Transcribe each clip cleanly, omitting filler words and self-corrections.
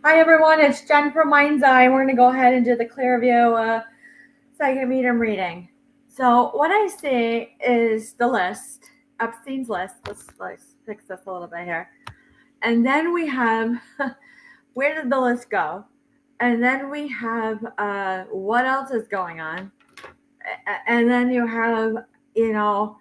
Hi everyone, it's Jen from Mind's Eye. We're going to go ahead and do the Clearview second medium reading. So what I see is the list, Epstein's list. Let's fix this a little bit here. And then we have, where did the list go? And then we have what else is going on. And then you have, you know,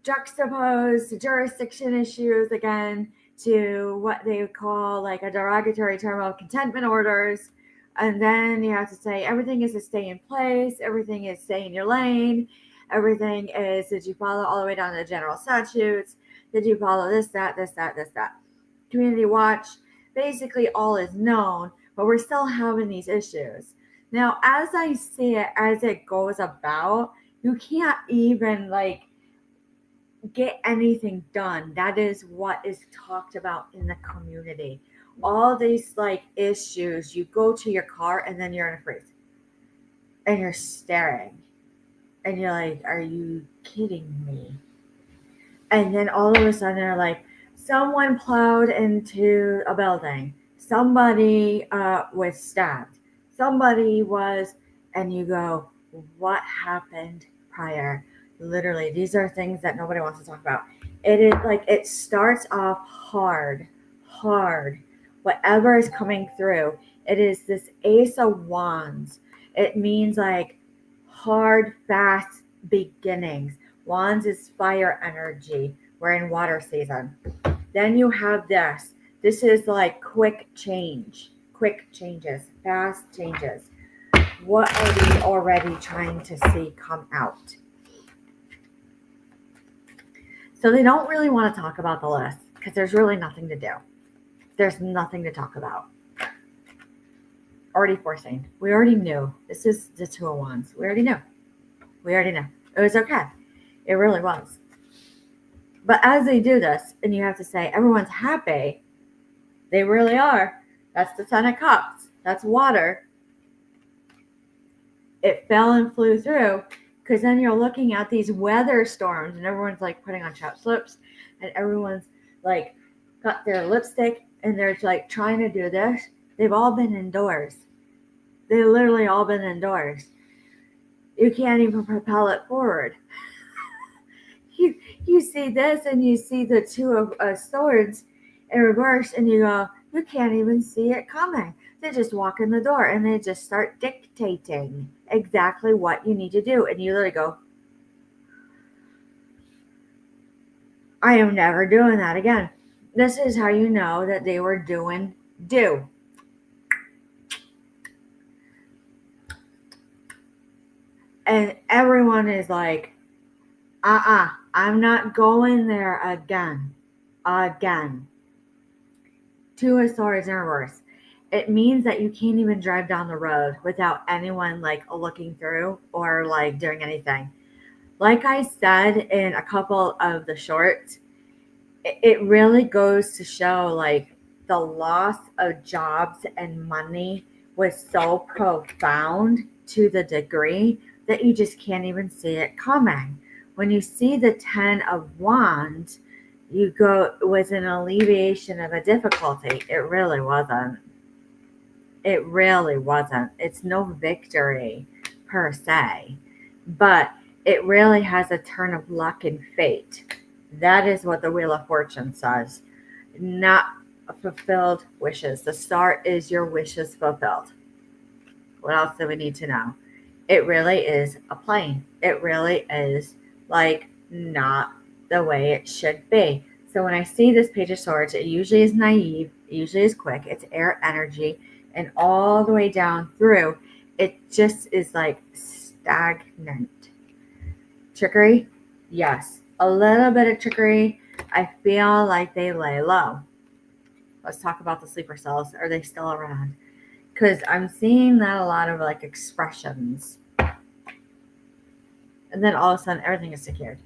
juxtaposed jurisdiction issues again to what they would call like a derogatory term of contentment orders. And then you have to say everything is to stay in place, everything is stay in your lane, everything is did you follow all the way down to the general statutes, did you follow this, that. Community watch, basically all is known, but we're still having these issues. Now, as I see it, as it goes about, you can't even like get anything done. That is what is talked about in the community. All these like issues, you go to your car and then you're in a freeze and you're staring and you're like, are you kidding me? And then all of a sudden they're like, someone plowed into a building, somebody was stabbed, somebody was, and you go, what happened prior? Literally, these are things that nobody wants to talk about. It is like it starts off hard. Whatever is coming through, it is this Ace of Wands. It means like hard, fast beginnings. Wands is fire energy. We're in water season. Then you have this. This is like quick changes, fast changes. What are we already trying to see come out? So they don't really want to talk about the list because there's really nothing to do. There's nothing to talk about. Already foreseen. We already knew. This is the Two of Wands. We already knew. It was okay. It really was. But as they do this, and you have to say everyone's happy, they really are. That's the Ten of Cups. That's water. It fell and flew through because then you're looking at these weather storms and everyone's like putting on chapped lips and everyone's like got their lipstick and they're like trying to do this. They've all been indoors. They literally all been indoors. You can't even propel it forward. You see this and you see the Two of Swords in reverse and you go, you can't even see it coming. They just walk in the door and they just start dictating exactly what you need to do. And you literally go, I am never doing that again. This is how you know that they were doing do. And everyone is like, I'm not going there again. Two of Swords in reverse. It means that you can't even drive down the road without anyone like looking through or like doing anything. Like I said in a couple of the shorts, it really goes to show like the loss of jobs and money was so profound to the degree that you just can't even see it coming. When you see the Ten of Wands, you go, it was an alleviation of a difficulty. It really wasn't. It really wasn't. It's no victory per se, but it really has a turn of luck and fate. That is what the Wheel of Fortune says. Not fulfilled wishes. The star is your wishes fulfilled. What else do we need to know? It really is a plane. It really is like not the way it should be. So when I see this Page of Swords, it usually is naive, it usually is quick, it's air energy, and all the way down through, it just is like stagnant. Trickery? Yes. A little bit of trickery. I feel like they lay low. Let's talk about the sleeper cells. Are they still around? Because I'm seeing that a lot of like expressions. And then all of a sudden, everything is secured.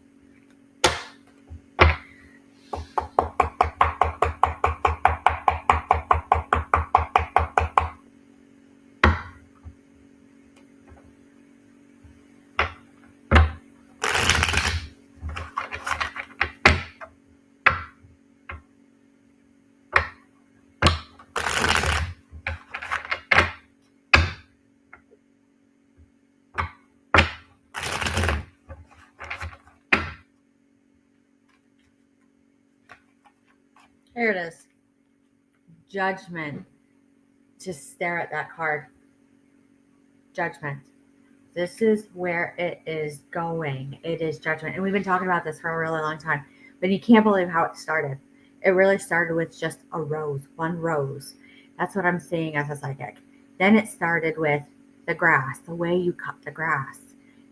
Here it is. Judgment. Just stare at that card. Judgment. This is where it is going. It is judgment. And we've been talking about this for a really long time. But you can't believe how it started. It really started with just a rose. One rose. That's what I'm seeing as a psychic. Then it started with the grass. The way you cut the grass.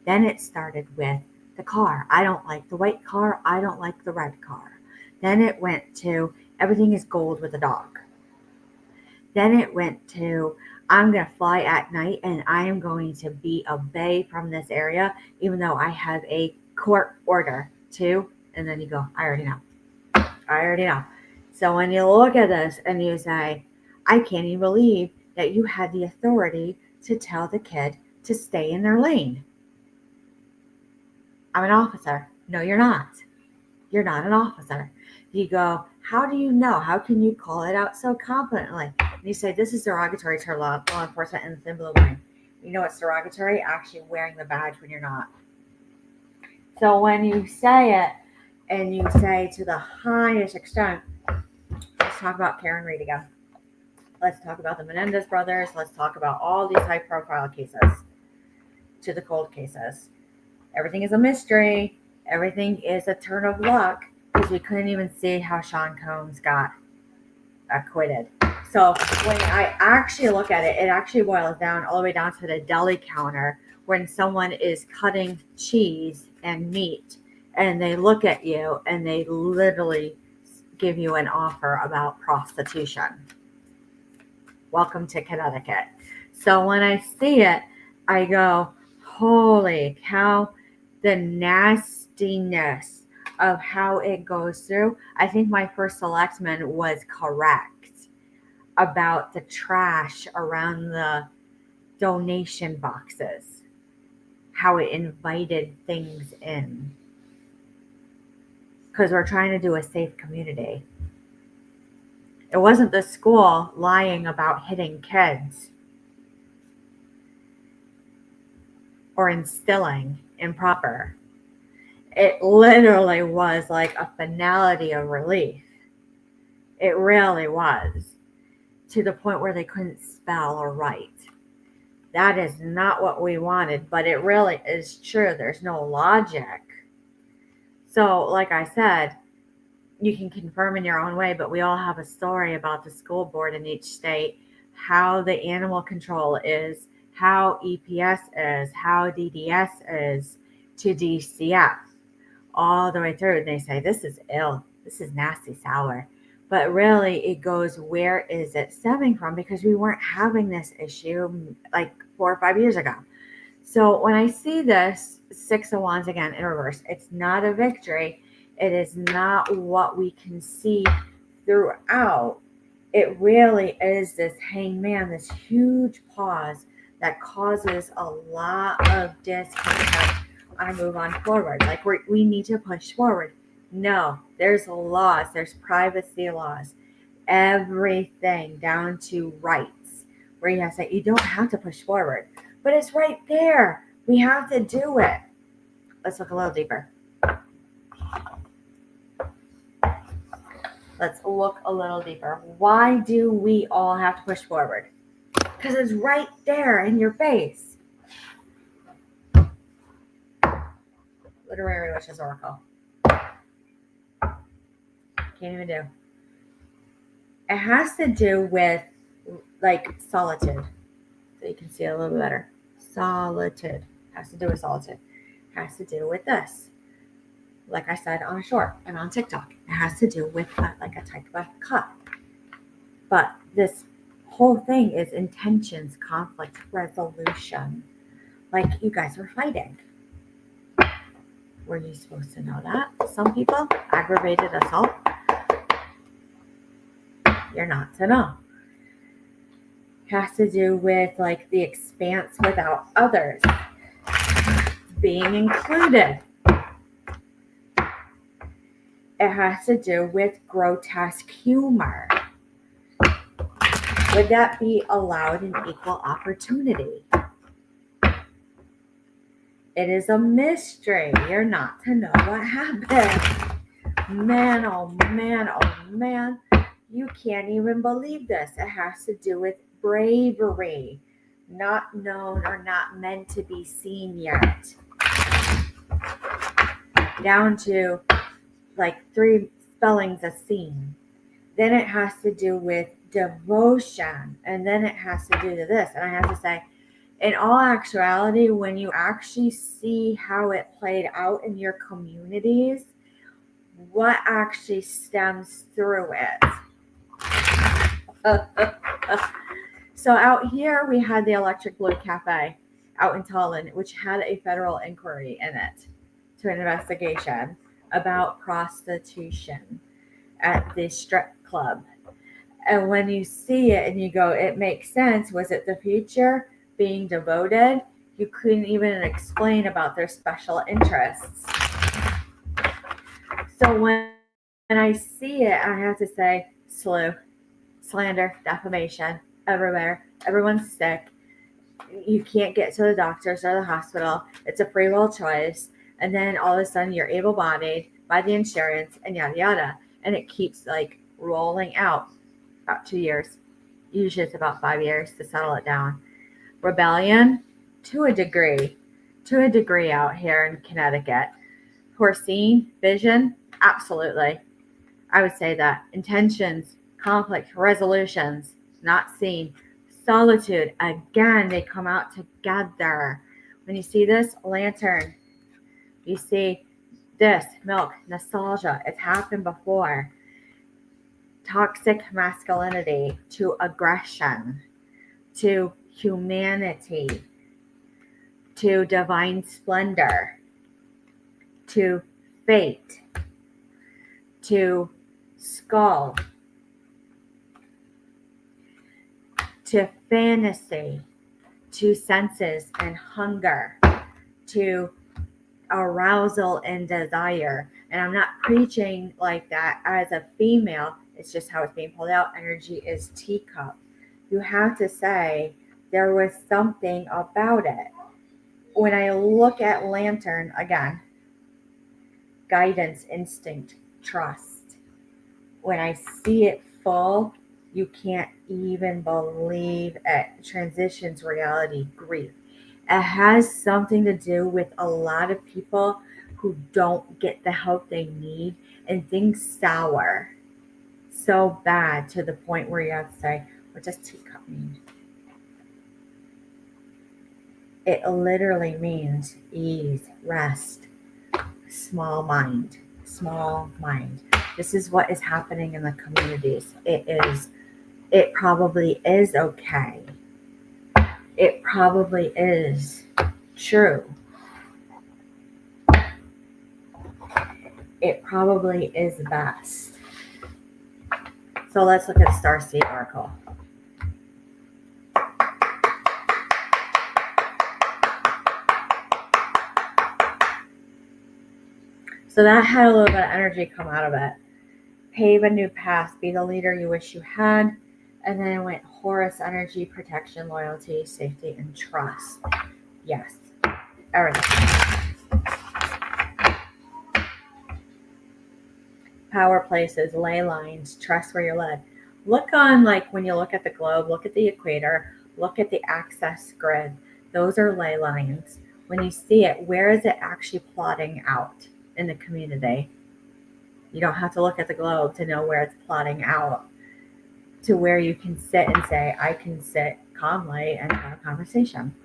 Then it started with the car. I don't like the white car. I don't like the red car. Then it went to everything is gold with a dog. Then it went to I'm going to fly at night and I am going to be away from this area, even though I have a court order to. And then you go, I already know. So when you look at this and you say, I can't even believe that you had the authority to tell the kid to stay in their lane. I'm an officer. No, you're not. You're not an officer. You go, how do you know? How can you call it out so confidently? And you say, this is derogatory to law enforcement and the blue line. You know what's derogatory? Actually wearing the badge when you're not. So when you say it, and you say to the highest extent, let's talk about Karen Reed again. Let's talk about the Menendez brothers. Let's talk about all these high-profile cases to the cold cases. Everything is a mystery. Everything is a turn of luck because we couldn't even see how Sean Combs got acquitted. So when I actually look at it, it actually boils down all the way down to the deli counter when someone is cutting cheese and meat and they look at you and they literally give you an offer about prostitution. Welcome to Connecticut. So when I see it, I go, holy cow, the nastiness of how it goes through. I think my first selectman was correct about the trash around the donation boxes, how it invited things in. Because we're trying to do a safe community. It wasn't the school lying about hitting kids or instilling improper. It literally was like a finality of relief. It really was. To the point where they couldn't spell or write. That is not what we wanted, but it really is true. There's no logic. So, like I said, you can confirm in your own way, but we all have a story about the school board in each state, how the animal control is, how EPS is, how DDS is to DCF, all the way through. And they say, this is ill, this is nasty sour. But really, it goes, where is it stemming from? Because we weren't having this issue like 4 or 5 years ago. So when I see this 6 of Wands again in reverse, it's not a victory. It is not what we can see throughout. It really is this hangman, this huge pause that causes a lot of discontent on a move on forward. Like we need to push forward. No, there's laws. There's privacy laws. Everything down to rights where you have to say, you don't have to push forward. But it's right there. We have to do it. Let's look a little deeper. Let's look a little deeper. Why do we all have to push forward? Because it's right there in your face. Literary Witches Oracle. Can't even do. It has to do with like solitude. So you can see it a little bit better. Solitude. Has to do with solitude. Has to do with this. Like I said on a short and on TikTok. It has to do with like a type of cut. But this whole thing is intentions, conflict, resolution. Like you guys were fighting. Were you supposed to know that? Some people, aggravated assault. You're not to know. Has to do with like the expanse without others. Being included. It has to do with grotesque humor. Would that be allowed in equal opportunity? It is a mystery. You're not to know what happened. Man, oh man, oh man. You can't even believe this. It has to do with bravery, not known or not meant to be seen yet. Down to like 3 spellings of seen. Then it has to do with devotion. And then it has to do to this. And I have to say, in all actuality, when you actually see how it played out in your communities, what actually stems through it. So out here, we had the Electric Blue Cafe out in Tallinn, which had a federal inquiry in it to an investigation about prostitution at the strip club. And when you see it and you go, it makes sense. Was it the future being devoted? You couldn't even explain about their special interests. So when I see it, I have to say, slander, defamation, everywhere. Everyone's sick. You can't get to the doctors or the hospital. It's a free will choice. And then all of a sudden you're able-bodied by the insurance and yada yada. And it keeps like rolling out about 2 years. Usually it's about 5 years to settle it down. Rebellion, to a degree out here in Connecticut. Foreseeing, vision, absolutely. I would say that. Intentions, conflict, resolutions, not seen. Solitude, again, they come out together. When you see this, lantern, you see this, milk, nostalgia, it's happened before. Toxic masculinity to aggression, to humanity, to divine splendor, to fate, to skull, to fantasy, to senses and hunger, to arousal and desire. And I'm not preaching like that as a female. It's just how it's being pulled out. Energy is teacup. You have to say there was something about it. When I look at lantern, again, guidance, instinct, trust. When I see it full, you can't even believe it. Transitions, reality, grief. It has something to do with a lot of people who don't get the help they need and things sour so bad to the point where you have to say, what does teacup mean? It literally means ease, rest, small mind. This is what is happening in the communities. It probably is okay. It probably is true. It probably is best. So let's look at the Starseed Oracle. So that had a little bit of energy come out of it. Pave a new path. Be the leader you wish you had. And then it went Horus energy, protection, loyalty, safety, and trust. Yes. Everything. Power places, ley lines, trust where you're led. Look on, like when you look at the globe, look at the equator, look at the axis grid. Those are ley lines. When you see it, where is it actually plotting out in the community? You don't have to look at the globe to know where it's plotting out, to where you can sit and say, I can sit calmly and have a conversation.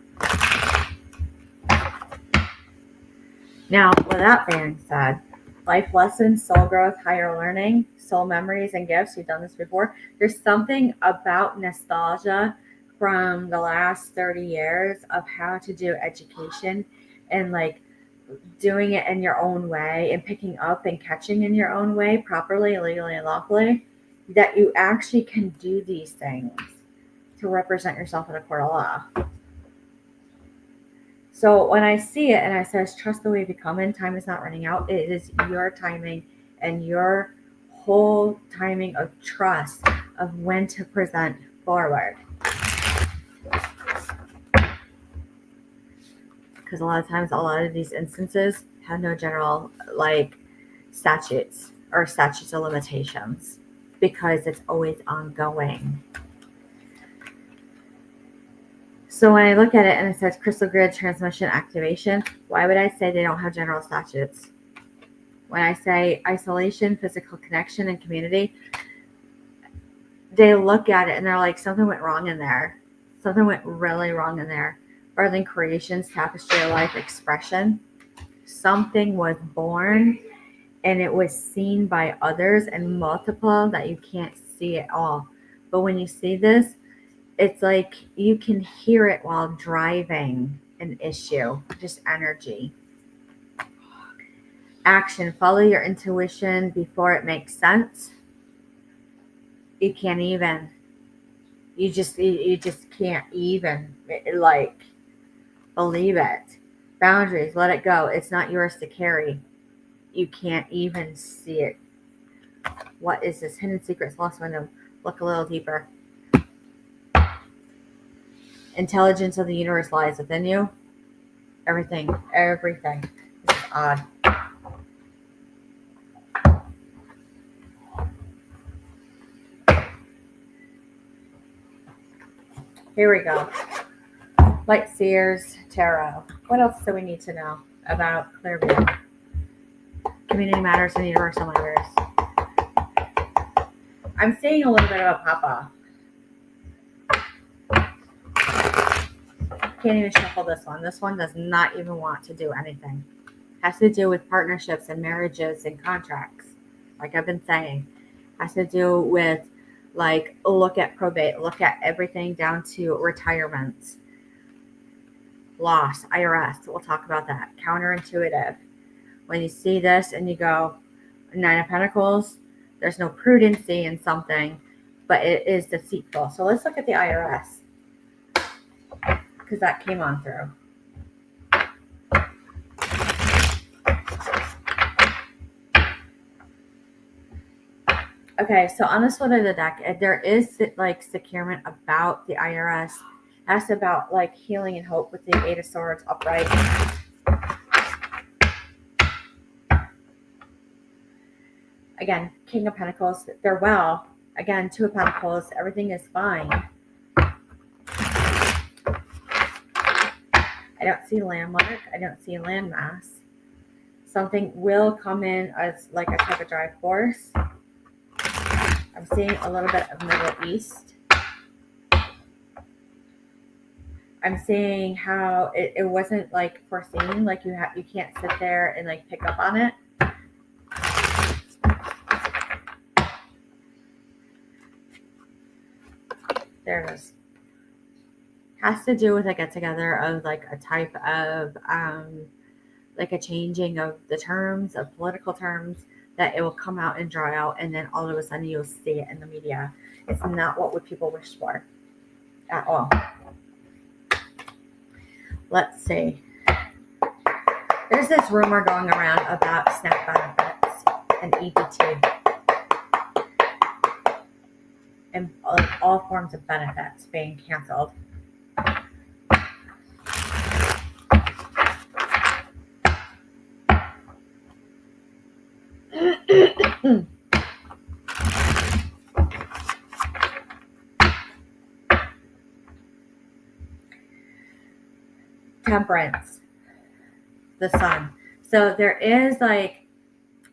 Now, with that being said, life lessons, soul growth, higher learning, soul memories and gifts. We've done this before. There's something about nostalgia from the last 30 years of how to do education and like doing it in your own way and picking up and catching in your own way properly, legally, and lawfully, that you actually can do these things to represent yourself in a court of law. So when I see it and I says, trust the wave you come in, time is not running out. It is your timing and your whole timing of trust of when to present forward. Because a lot of times, a lot of these instances have no general like statutes or statutes of limitations. because it's always ongoing. So when I look at it and it says crystal grid transmission activation, why would I say they don't have general statutes? When I say isolation, physical connection, and community, they look at it and they're like, something went wrong in there. Something went really wrong in there. Rather than creations, tapestry of life, expression, something was born and it was seen by others and multiple that you can't see it all. But when you see this, it's like you can hear it while driving an issue, just energy. Action, follow your intuition before it makes sense. You can't even. You just can't even like believe it. Boundaries, let it go. It's not yours to carry. You can't even see it. What is this? Hidden secrets, lost window. Look a little deeper. Intelligence of the universe lies within you. Everything. This is odd. Here we go. Light Seers Tarot. What else do we need to know about Clearview? Community matters and universal matters. I'm seeing a little bit of a pop-off. Can't even shuffle this one. This one does not even want to do anything. Has to do with partnerships and marriages and contracts. Like I've been saying. Has to do with like look at probate, look at everything down to retirements. Loss, IRS. We'll talk about that. Counterintuitive. When you see this and you go, Nine of Pentacles, there's no prudency in something, but it is deceitful. So let's look at the IRS. Because that came on through. Okay, so on this one of the deck, there is like securement about the IRS. Asked about like healing and hope with the Eight of Swords upright. Again, King of Pentacles, they're well. Again, Two of Pentacles, everything is fine. I don't see landmark. I don't see landmass. Something will come in as like a type of drive force. I'm seeing a little bit of Middle East. I'm seeing how it wasn't like foreseen. Like you can't sit there and like pick up on it. There it is. Has to do with a get together of like a type of like a changing of the terms of political terms, that it will come out and dry out, and then all of a sudden you'll see it in the media. It's not what people wish for at all. Let's see. There's this rumor going around about SNAP benefits and EBT and all forms of benefits being canceled. Temperance, the sun. So there is like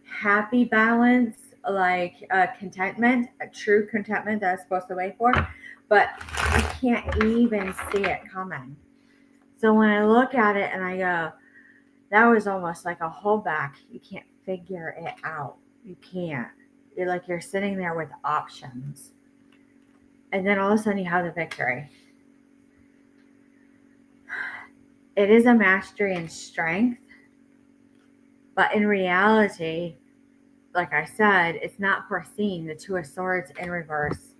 happy balance, like contentment, a true contentment that I'm supposed to wait for, but I can't even see it coming. So when I look at it and I go, that was almost like a holdback. You can't figure it out. You can't. You're sitting there with options. And then all of a sudden you have the victory. It is a mastery and strength. But in reality, like I said, it's not foreseen. The Two of Swords in reverse.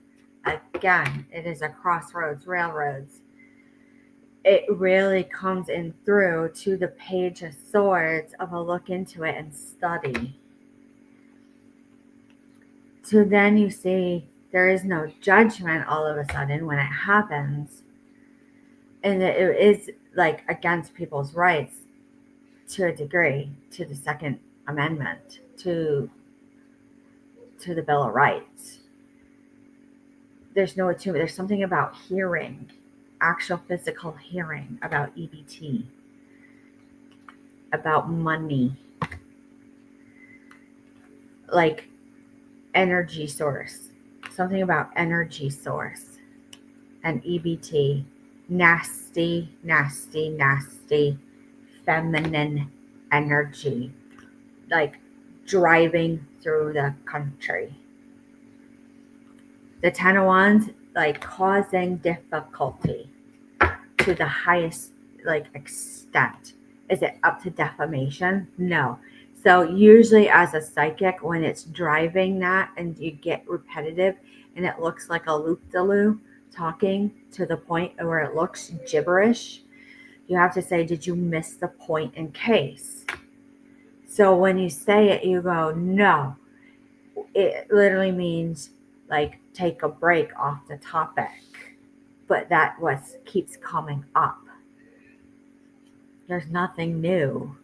Again, it is a crossroads, railroads. It really comes in through to the Page of Swords of a look into it and study. So then you see there is no judgment all of a sudden when it happens. And it is like against people's rights to a degree, to the Second Amendment, to the Bill of Rights. there's no attunement. There's something about hearing, actual physical hearing, about EBT, about money, like energy source, something about energy source and EBT, nasty, nasty, nasty, feminine energy, like driving through the country. The Ten of Wands, like causing difficulty to the highest like extent. Is it up to defamation? No. So usually as a psychic, when it's driving that and you get repetitive and it looks like a loop-de-loo talking to the point where it looks gibberish, you have to say, did you miss the point in case? So when you say it, you go, no. It literally means like take a break off the topic. But that keeps coming up. There's nothing new.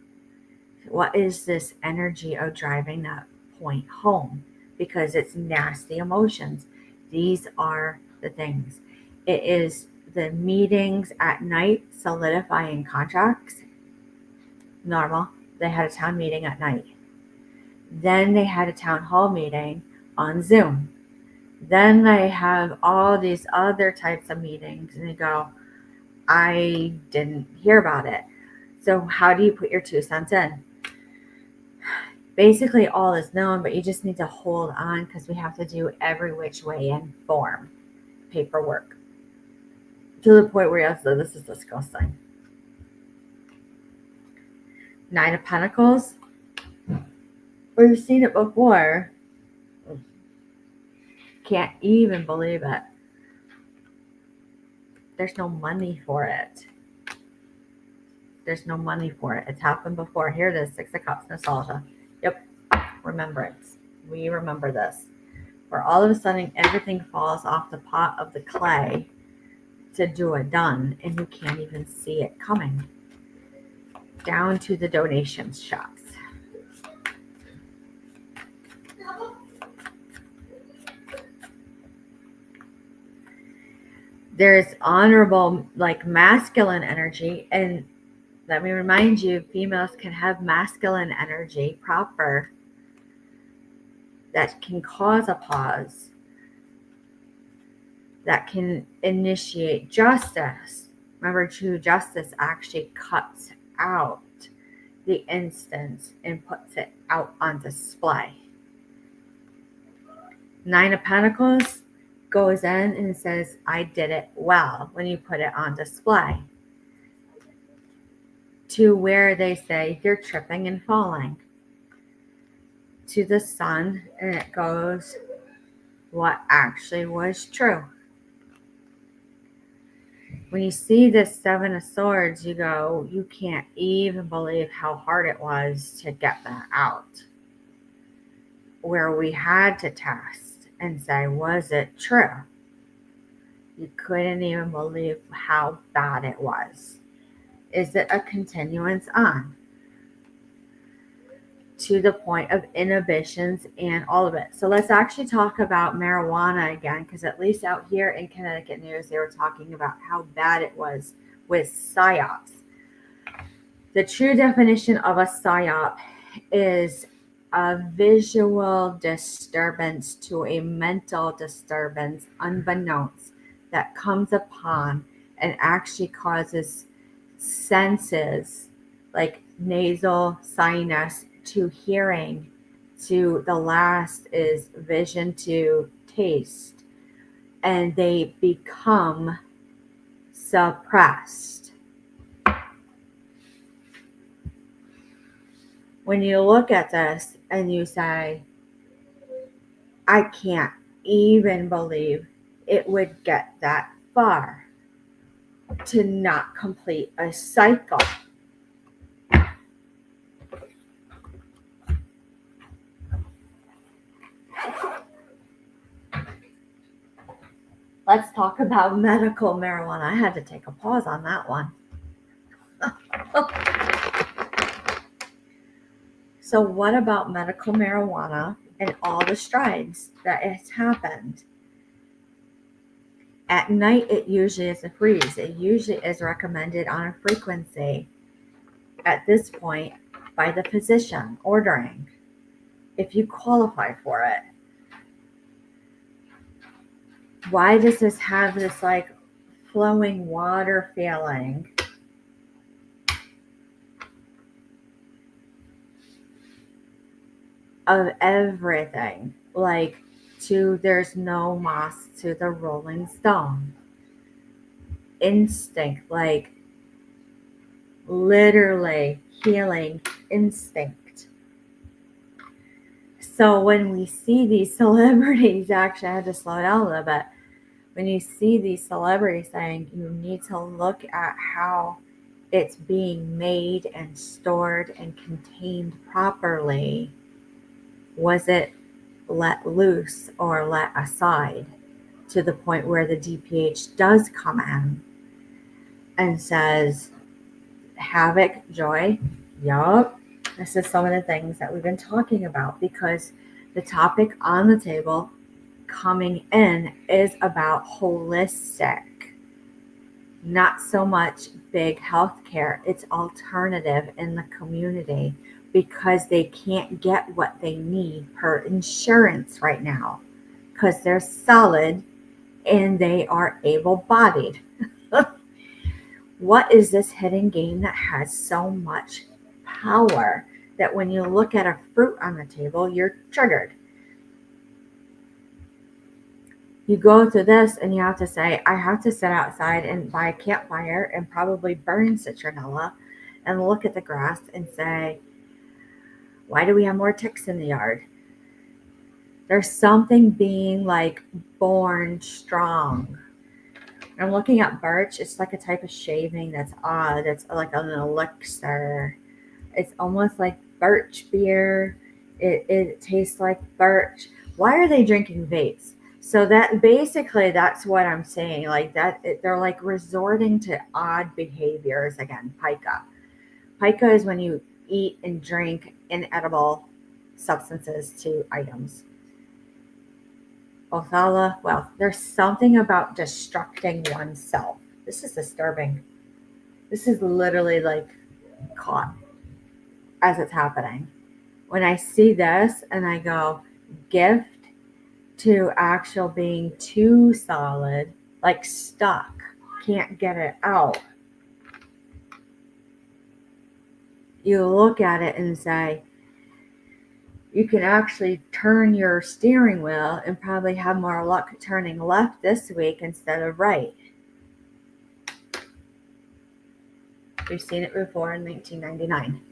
What is this energy of driving that point home? Because it's nasty emotions. These are the things. It is the meetings at night, solidifying contracts. Normal. They had a town meeting at night. Then they had a town hall meeting on Zoom. Then they have all these other types of meetings and they go, I didn't hear about it. So how do you put your 2 cents in? Basically all is known, but you just need to hold on because we have to do every which way in form paperwork to the point where you have to say, this is disgusting. 9 of Pentacles. We've seen it before. Can't even believe it. There's no money for it. There's no money for it. It's happened before. Here it is, 6 of Cups, nostalgia. Yep, remembrance. We remember this. Where all of a sudden everything falls off the pot of the clay to do it done, and you can't even see it coming. Down to the donations shops. There's honorable, like masculine energy. And let me remind you, females can have masculine energy proper that can cause a pause, that can initiate justice. Remember, true justice actually cuts out the instance and puts it out on display. 9 of Pentacles goes in and says, I did it well when you put it on display. To where they say, you're tripping and falling. To the Sun, and it goes, what actually was true. When you see this 7 of Swords, you go, you can't even believe how hard it was to get that out. Where we had to test and say, was it true? You couldn't even believe how bad it was. Is it a continuance on? To the point of inhibitions and all of it. So let's actually talk about marijuana again, because at least out here in Connecticut news, they were talking about how bad it was with psyops. The true definition of a psyop is a visual disturbance to a mental disturbance unbeknownst that comes upon and actually causes senses like nasal, sinus to hearing, to the last is vision to taste, and they become suppressed. When you look at this and you say, I can't even believe it would get that far to not complete a cycle. Let's talk about medical marijuana. I had to take a pause on that one. So what about medical marijuana and all the strides that has happened? At night, it usually is a freeze. It usually is recommended on a frequency at this point by the physician ordering, if you qualify for it. Why does this have this like flowing water feeling? Of everything, like to there's no moss to the rolling stone. Instinct, like literally healing instinct. So when we see these celebrities, actually I had to slow down a little bit. When you see these celebrities saying you need to look at how it's being made and stored and contained properly, was it let loose or let aside to the point where the DPH does come in and says, havoc, joy, yup. This is some of the things that we've been talking about, because the topic on the table coming in is about holistic, not so much big healthcare. It's alternative in the community, because they can't get what they need per insurance right now, because they're solid and they are able-bodied. What is this hidden game that has so much power that when you look at a fruit on the table, you're triggered? You go to this and you have to say, I have to sit outside and buy a campfire and probably burn citronella and look at the grass and say, why do we have more ticks in the yard? There's something being like born strong. I'm looking at birch. It's like a type of shaving that's odd. It's like an elixir. It's almost like birch beer. It tastes like birch. Why are they drinking vapes? So that basically, that's what I'm saying. Like that, they're like resorting to odd behaviors again. Pica. Pica is when you eat and drink inedible substances to items. Othala, well, there's something about destructing oneself. This is disturbing. This is literally like caught as it's happening. When I see this and I go, gift to actual being too solid, like stuck, can't get it out. You look at it and say, you can actually turn your steering wheel and probably have more luck turning left this week instead of right. We've seen it before in 1999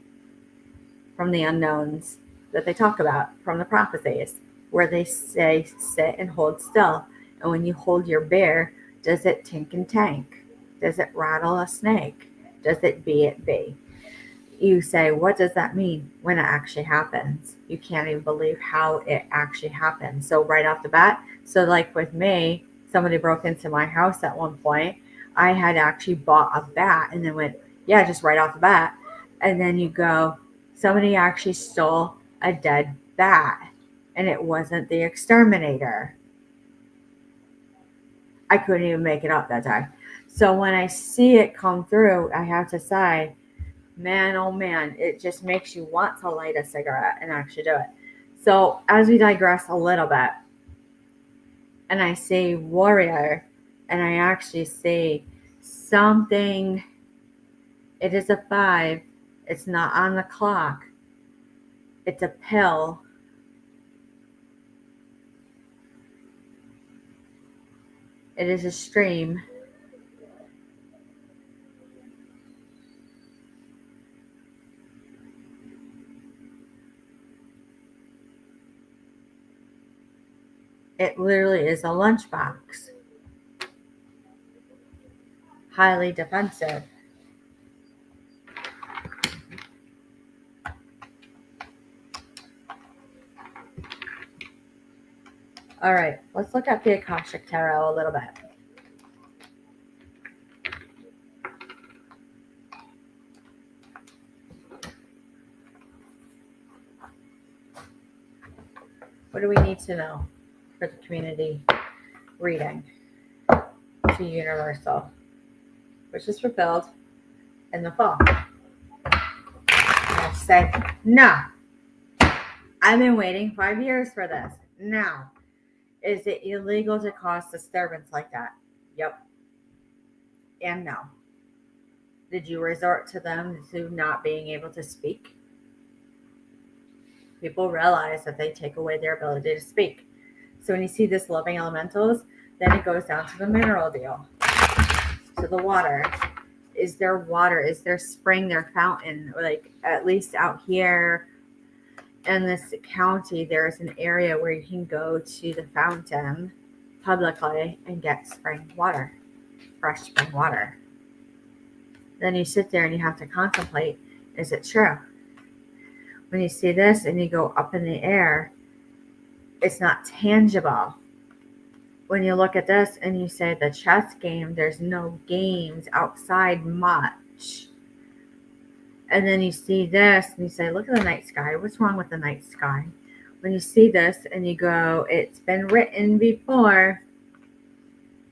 from the unknowns that they talk about, from the prophecies, where they say sit and hold still. And when you hold your bear, does it tink and tank? Does it rattle a snake? Does it be? You say, what does that mean when it actually happens? You can't even believe how it actually happened. So right off the bat, so like with me, somebody broke into my house at one point. I had actually bought a bat and then went, yeah, just right off the bat. And then you go, somebody actually stole a dead bat and it wasn't the exterminator. I couldn't even make it up that time. So when I see it come through, I have to say, man, oh man, it just makes you want to light a cigarette and actually do it. So as we digress a little bit, and I say warrior, and I actually say something, it is a 5, it's not on the clock, it's a pill. It is a stream. It literally is a lunchbox. Highly defensive. All right, let's look at the Akashic Tarot a little bit. What do we need to know for the community reading? be universal, which is fulfilled in the fall. I say, no, I've been waiting 5 years for this. Now, is it illegal to cause disturbance like that? Yep. And no. Did you resort to them to not being able to speak? People realize that they take away their ability to speak. So when you see this loving elementals, then it goes down to the mineral deal, to the water. Is there water? Is there spring, their fountain? Like at least out here in this county, there's an area where you can go to the fountain publicly and get spring water, fresh spring water. Then you sit there and you have to contemplate, is it true? When you see this and you go up in the air, it's not tangible. When you look at this and you say the chess game, there's no games outside much. And then you see this and you say, look at the night sky. What's wrong with the night sky? When you see this and you go, it's been written before,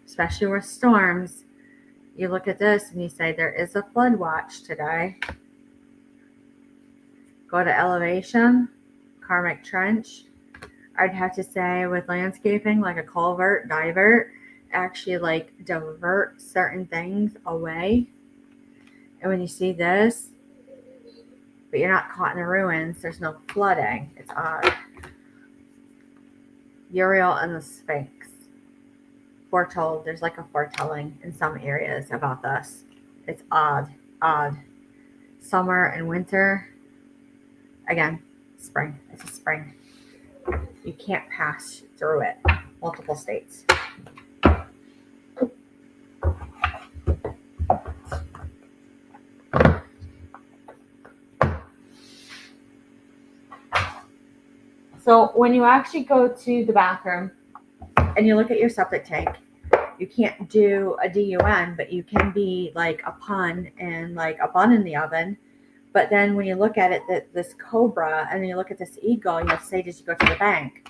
especially with storms. You look at this and you say, there is a flood watch today. Go to elevation, karmic trench. I'd have to say with landscaping, like a culvert, divert, actually like divert certain things away. And when you see this, but you're not caught in the ruins, there's no flooding. It's odd. Uriel and the Sphinx. Foretold. There's like a foretelling in some areas about this. It's odd. Summer and winter. Again, spring. It's a spring. You can't pass through it. Multiple states. So when you actually go to the bathroom and you look at your septic tank, you can't do a DUN, but you can be like a pun and like a bun in the oven. But then when you look at it, this cobra, and you look at this eagle, you have to say, did you go to the bank?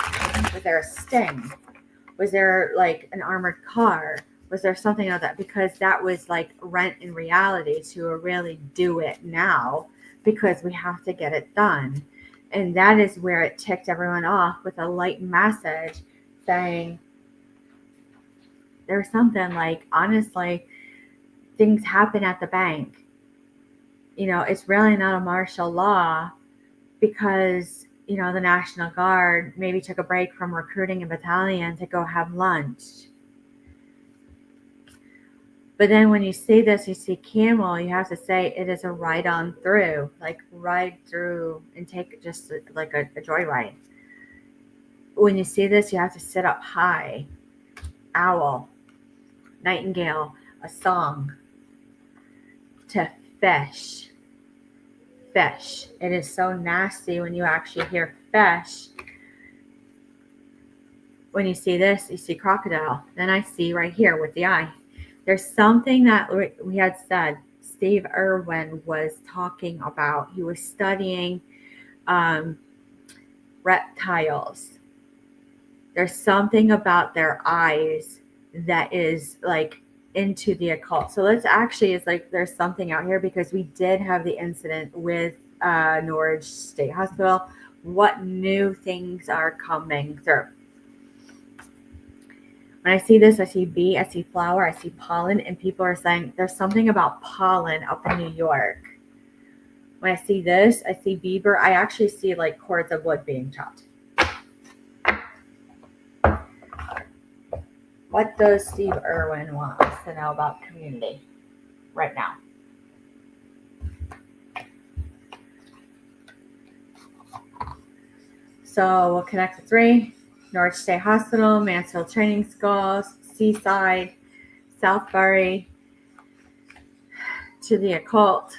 Was there a sting? Was there like an armored car? Was there something like that? Because that was like rent in reality to really do it now because we have to get it done. And that is where it ticked everyone off with a light message saying, there's something like, honestly, things happen at the bank. You know, it's really not a martial law because, you know, the National Guard maybe took a break from recruiting a battalion to go have lunch. But then when you see this, you see camel, you have to say it is a ride on through, like ride through and take just like a joyride. When you see this, you have to sit up high. Owl, nightingale, a song. To fish. Fish. It is so nasty when you actually hear fish. When you see this, you see crocodile. Then I see right here with the eye. There's something that we had said Steve Irwin was talking about. He was studying reptiles. There's something about their eyes that is like into the occult. So let's actually, it's like there's something out here because we did have the incident with Norwich State Hospital. What new things are coming through? When I see this, I see bee, I see flower, I see pollen, and people are saying there's something about pollen up in New York. When I see this, I see beaver. I actually see like cords of wood being chopped. What does Steve Irwin want us to know about community right now? So we'll connect the three. Norwich State Hospital, Mansfield Training School, Seaside, Southbury, to the occult.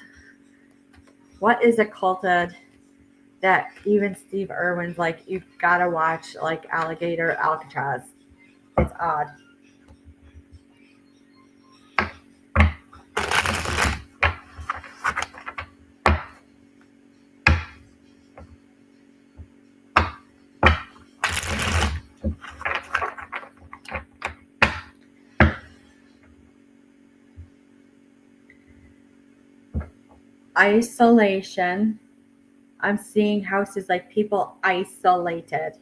What is occulted that even Steve Irwin's like, you've got to watch like Alligator Alcatraz? It's odd. isolation. I'm seeing houses like people isolated.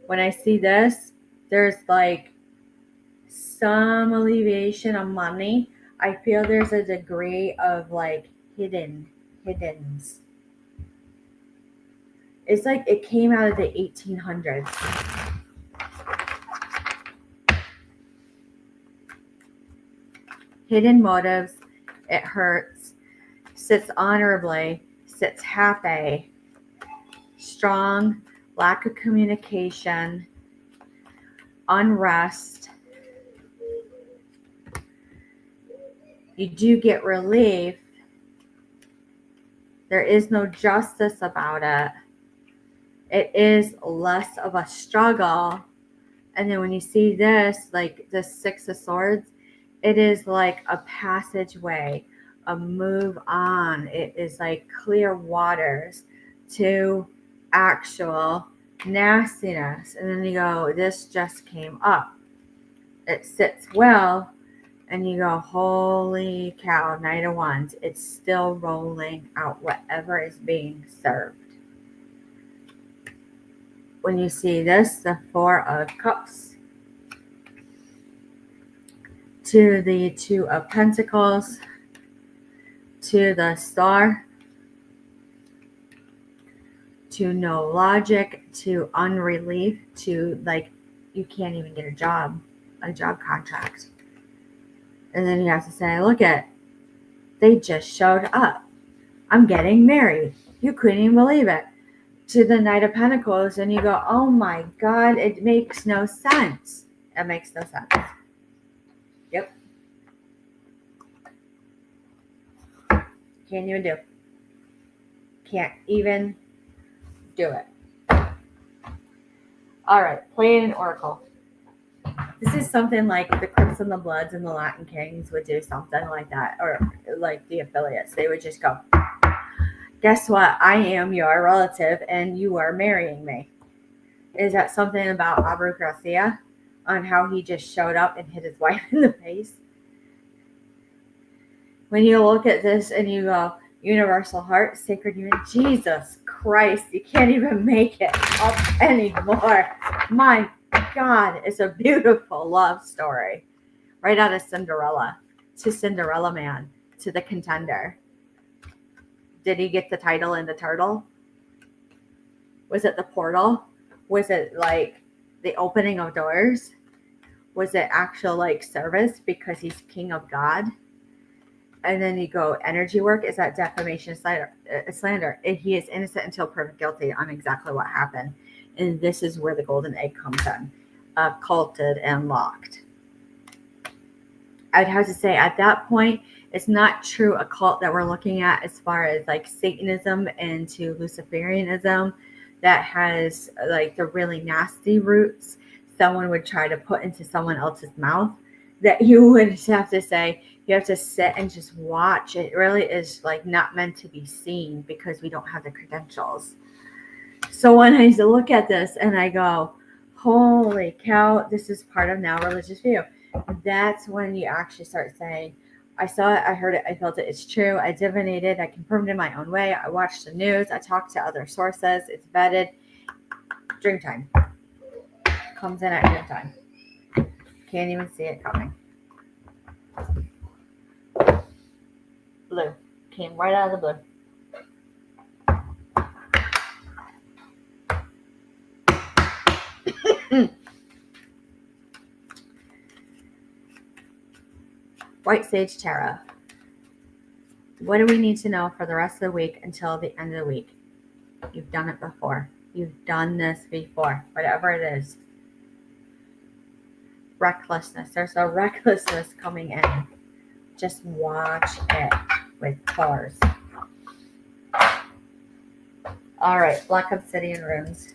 When I see this, there's like some alleviation of money. I feel there's a degree of like hiddens. It's like it came out of the 1800s. Hidden motives, it hurts, sits honorably, sits happy, strong, lack of communication, unrest. You do get relief. There is no justice about it. It is less of a struggle. And then when you see this, like the Six of Swords, it is like a passageway, a move on. It is like clear waters to actual nastiness. And then you go, this just came up. It sits well. And you go, holy cow, Knight of Wands. It's still rolling out whatever is being served. When you see this, the Four of Cups to the Two of Pentacles to the Star to no logic to unrelief to like you can't even get a job contract. And then you have to say, look at, they just showed up. I'm getting married. You couldn't even believe it. To the Knight of Pentacles, and you go, oh my God, it makes no sense. It makes no sense. Yep. Can't even do. Can't even do it. All right, playing an oracle. This is something like the Crips and the Bloods and the Latin Kings would do something like that, or like the affiliates. They would just go, guess what? I am your relative and you are marrying me. Is that something about Abu Garcia on how he just showed up and hit his wife in the face? When you look at this and you go, universal heart, sacred union, Jesus Christ, you can't even make it up anymore. My God, it's a beautiful love story. Right out of Cinderella, to Cinderella Man, to the contender. Did he get the title in the turtle? Was it the portal? Was it like the opening of doors? Was it actual like service because he's king of God? And then you go, energy work, is that defamation, slander? He is innocent until proven guilty on exactly what happened. And this is where the golden egg comes in, occulted and locked. I'd have to say at that point, it's not true occult that we're looking at as far as like Satanism and to Luciferianism that has like the really nasty roots someone would try to put into someone else's mouth that you would have to say, you have to sit and just watch. It really is like not meant to be seen because we don't have the credentials. So when I look at this and I go, holy cow, this is part of now religious view. That's when you actually start saying, I saw it, I heard it, I felt it, it's true, I divinated, I confirmed in my own way, I watched the news, I talked to other sources, it's vetted. Dream time. Comes in at dream time. Can't even see it coming. Blue. Came right out of the blue. White Sage Tarot. What do we need to know for the rest of the week until the end of the week? You've done it before. You've done this before. Whatever it is. Recklessness. There's a recklessness coming in. Just watch it with Taurus. All right. Black Obsidian Runes.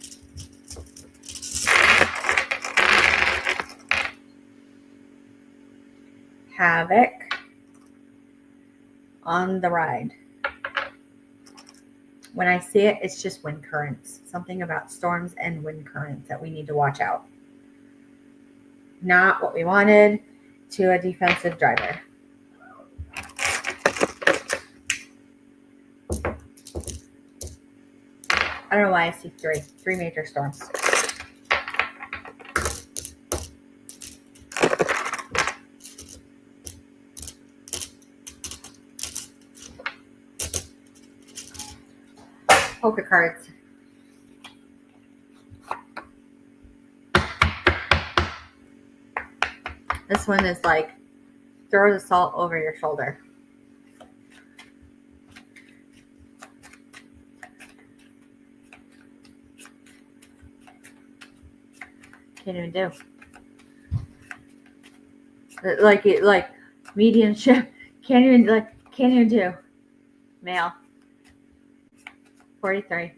Havoc on the ride. When I see it, it's just wind currents. Something about storms and wind currents that we need to watch out. Not what we wanted to a defensive driver. I don't know why I see three major storms. Poker cards. This one is like, throw the salt over your shoulder. Can't even do. Like mediumship. Can't even do. Male. 43.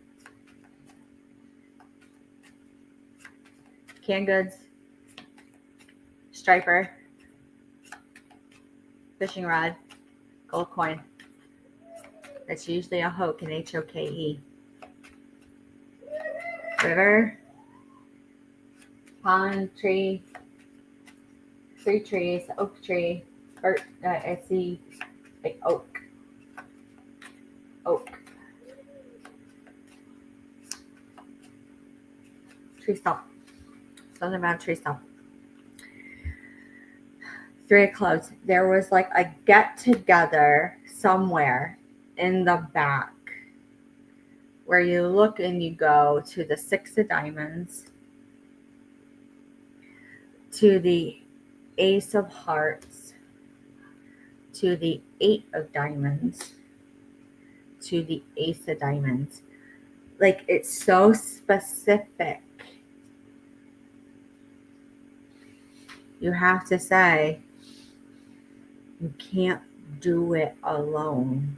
Canned goods. Striper. Fishing rod. Gold coin. It's usually a hoke, an HOKE. River. Pond tree. 3 trees. Oak tree. I see like oak. Oak. Tree stump. Something about tree stump. 3 of clubs. There was like a get together somewhere in the back where you look and you go to the 6 of diamonds, to the ace of hearts, to the 8 of diamonds, to the ace of diamonds. Like, it's so specific. You have to say, you can't do it alone.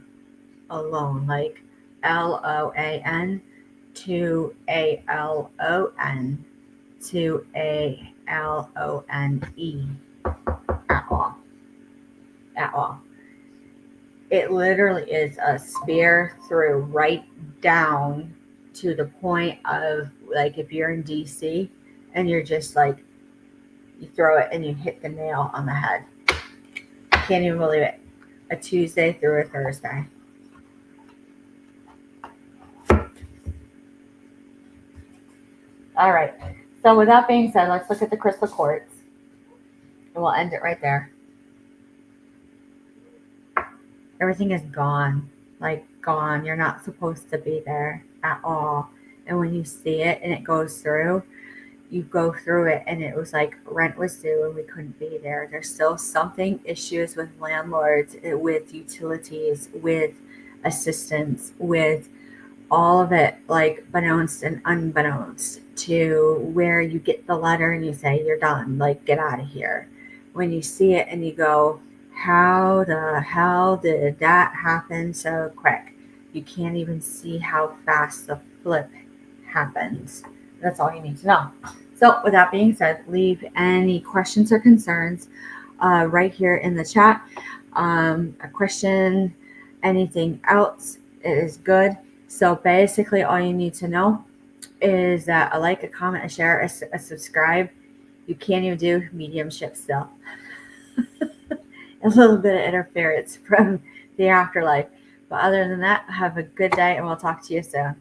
Like LOAN to ALON to ALONE at all. It literally is a spear through right down to the point of, like, if you're in DC and you're just like, you throw it and you hit the nail on the head. Can't even believe it. A Tuesday through a Thursday. All right. So with that being said, let's look at the crystal quartz. And we'll end it right there. Everything is gone. Like, gone. You're not supposed to be there at all. And when you see it and it goes through, you go through it and it was like rent was due and we couldn't be there. There's still something issues with landlords, with utilities, with assistance, with all of it, like beknownst and unbeknownst, to where you get the letter and you say, you're done, like, get out of here. When you see it and you go, how the hell did that happen so quick? You can't even see how fast the flip happens. That's all you need to know. So with that being said, leave any questions or concerns right here in the chat. A question, anything else is good. So basically all you need to know is that a like, a comment, a share, a subscribe. You can't even do mediumship still. A little bit of interference from the afterlife. But other than that, have a good day and we'll talk to you soon.